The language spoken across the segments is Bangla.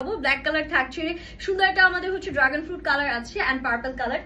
ব্ল্যাক কালার থাকছে, সুন্দর একটা আমাদের হচ্ছে ড্রাগন ফ্রুট কালার আছে এন্ড পার্পল কালার।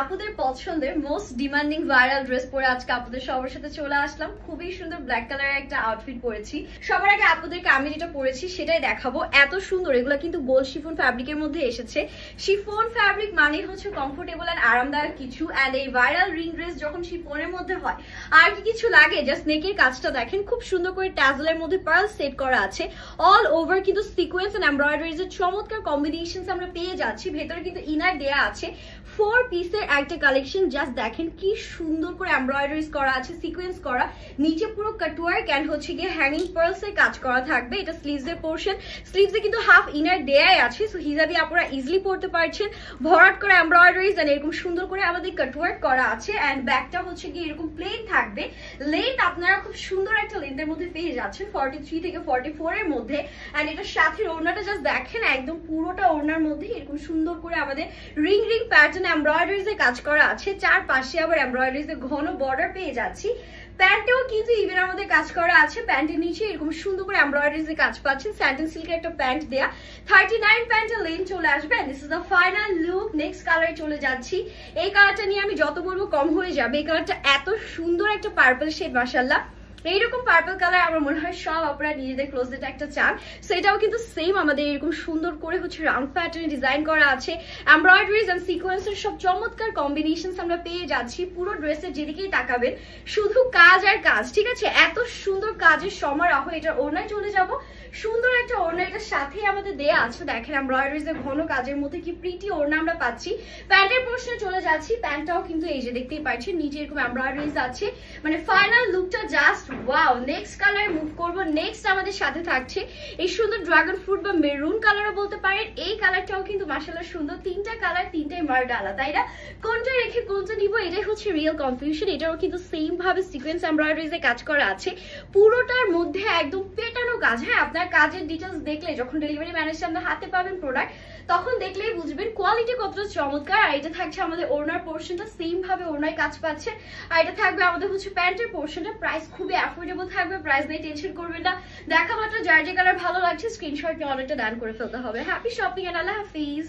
আপুদের পছন্দের মোস্ট ডিমান্ডিং ভাইরাল ড্রেস পরে আজকে আপুদের সবার সাথে চলে আসলাম। খুবই সুন্দর ব্ল্যাক কালারের একটা আউটফিট পরেছি। সবার আগে আপুদেরকে আমি যেটা পরেছি সেটাই দেখাবো। এত সুন্দর, এগুলো কিন্তু গোল্ড শিফন ফ্যাব্রিকের মধ্যে এসেছে। শিফন ফ্যাব্রিক মানে হচ্ছে কমফোর্টেবল এন্ড আরামদায়ক কিছু, এন্ড এই ভাইরাল রিং ড্রেস যখন শিফনের মধ্যে হয় আর কি কিছু লাগে, জাস্ট নেকের কাজটা দেখেন, খুব সুন্দর করে ট্যাজেলের মধ্যে পার্ল সেট করা আছে। অল ওভার কিন্তু সিকোয়েন্স এন্ড এমব্রয়ডারিজ এর চমৎকার কম্বিনেশনস আমরা পেয়ে যাচ্ছি। ভেতরে কিন্তু ইনার দেয়া আছে 4 পিসের একটা কালেকশন। জাস্ট দেখেন কি সুন্দর করে এমব্রয়ডারিজ করা আছে, সিকোয়েন্স করা, নিচে পুরো কাটওয়ার্ক এন্ড হচ্ছে গিয়ে হ্যাঙ্গিং পার্লস এর কাজ করা থাকবে। এটা স্লিভস এর পোরশন, স্লিভস এ কিন্তু হাফ ইনার দেয়াই আছে, সো হিজাবি আপনারা ইজিলি পরতে পারছেন। ভরাট করে এমব্রয়ডারিজ এন্ড এরকম সুন্দর করে আমাদের কাটওয়ার্ক করা আছে। এন্ড ব্যাকটা হচ্ছে গিয়ে এরকম প্লেন থাকবে। লেন্থ আপনারা খুব সুন্দর একটা লেন্থের মধ্যে পেয়ে যাচ্ছেন, 43 থেকে 44 এর মধ্যে। এন্ড এটার সাথে ওড়নাটা জাস্ট দেখেন, একদম পুরোটা ওড়নার মধ্যে এরকম সুন্দর করে আমাদের রিং রিং প্যাটার্ন এমব্রয়ডারিজ এর কাজ করা আছে। চারপাশে আবার এমব্রয়ডারিজ এর ঘন বর্ডার পেয়ে যাচ্ছি। প্যান্টেও কিন্তু ইভেন আমাদের কাজ করা আছে। প্যান্টের নিচে এরকম সুন্দর করে এমব্রয়ডারিজ এর কাজ পাচ্ছেন। স্যান্টেন সিল্কের একটা প্যান্ট দেয়া, 39 প্যান্টের লেন্থ চলে আসবে। This is the final look. Next কালারে চলে যাচ্ছি। এই কালারটা নিয়ে আমি যত বলবো কম হয়ে যাবে। এই কালারটা এত সুন্দর একটা পার্পল শেড, মাশাআল্লাহ। এইরকম পার্পল কালার আমার মনে হয় সব আপনারা নিজেদের ক্লোজেটে একটা চান। সো এটাও কিন্তু সেম আমাদের এরকম সুন্দর করে হচ্ছে রাউন্ড প্যাটার্নে ডিজাইন করা আছে। এমব্রয়ডারিজ এন্ড সিকোয়েন্সের সব চমৎকার কম্বিনেশনস আমরা পেয়ে যাচ্ছি। পুরো ড্রেসের যেদিকেই তাকাবেন শুধু কাজ আর কাজ, ঠিক আছে? এত সুন্দর কাজের সমারোহ। এটার ওড়নায় চলে যাব। সুন্দর একটা ওড়না এটার সাথে আমাদের দেয়া আছে। দেখেন এমব্রয়ডারিজ এর ঘন কাজের মধ্যে কি প্রিটি ওড়না আমরা পাচ্ছি। প্যান্টের পোর্শনে চলে যাচ্ছি। প্যান্টটাও কিন্তু এই যে দেখতেই পাচ্ছেন, নিচে এরকম এমব্রয়ডারিজ আছে। মানে ফাইনাল লুকটা just wow. Next colour move করব। নেক্সট আমাদের সাথে থাকছে এই সুন্দর ড্রাগন ফ্রুট বা মেরুন কালারও বলতে পারেন। এই কালারটাও কিন্তু মাশাআল্লাহ সুন্দর। তিনটা কালার, তিনটাই মার্ডালা, তাই না? কোনটা রেখে কোনটা নিব এটাই হচ্ছে রিয়েল কনফিউশন। এটাও কিন্তু সেম ভাবে সিকোয়েন্স এমব্রয়ডারিজ এ কাজ করা আছে। পুরোটার মধ্যে একদম পেটানো কাজ। হ্যাঁ, আপনার কাজের ডিটেলস দেখলে যখন ডেলিভারি ম্যানের সামনে হাতে পাবেন প্রোডাক্ট, তখন দেখলেই বুঝবেন কোয়ালিটি কতটা চমৎকার। আর এটা থাকছে আমাদের ওড়নার পোর্শনটা, সেম ভাবে ওড়নায় কাজ পাচ্ছে। আর এটা থাকবে আমাদের হচ্ছে প্যান্টের পোর্শনটা। প্রাইস খুবই অ্যাফোর্ডেবল থাকবে, প্রাইস নিয়ে টেনশন করবেন না। দেখা মাত্র যার যে কালার ভালো লাগছে স্ক্রিনশট নিয়ে অর্ডারটা ডান করে ফেলতে হবে। হ্যাপি শপিং এন্ড আল্লাহ হাফিজ।